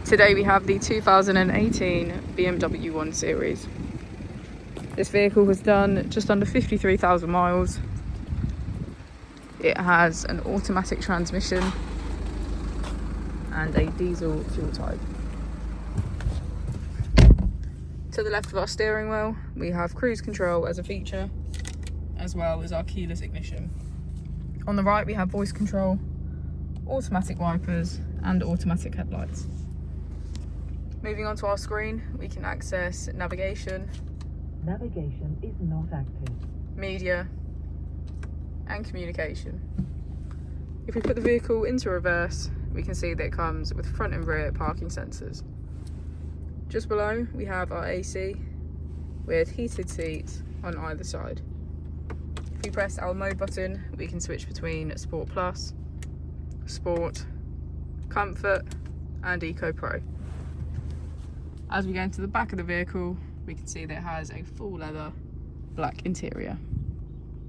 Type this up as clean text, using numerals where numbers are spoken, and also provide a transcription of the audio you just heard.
Today we have the 2018 BMW 1 Series. This vehicle has done just under 53,000 miles. It has an automatic transmission and a diesel fuel type. To the left of our steering wheel, we have cruise control as a feature, as well as our keyless ignition. On the right, we have voice control, automatic wipers, and automatic headlights. Moving on to our screen, we can access navigation. Navigation is not active. Media, and communication. If we put the vehicle into reverse, we can see that it comes with front and rear parking sensors. Just below, we have our AC with heated seats on either side. If we press our mode button, we can switch between Sport Plus, Sport, Comfort, and Eco Pro. As we go into the back of the vehicle, we can see that it has a full leather black interior.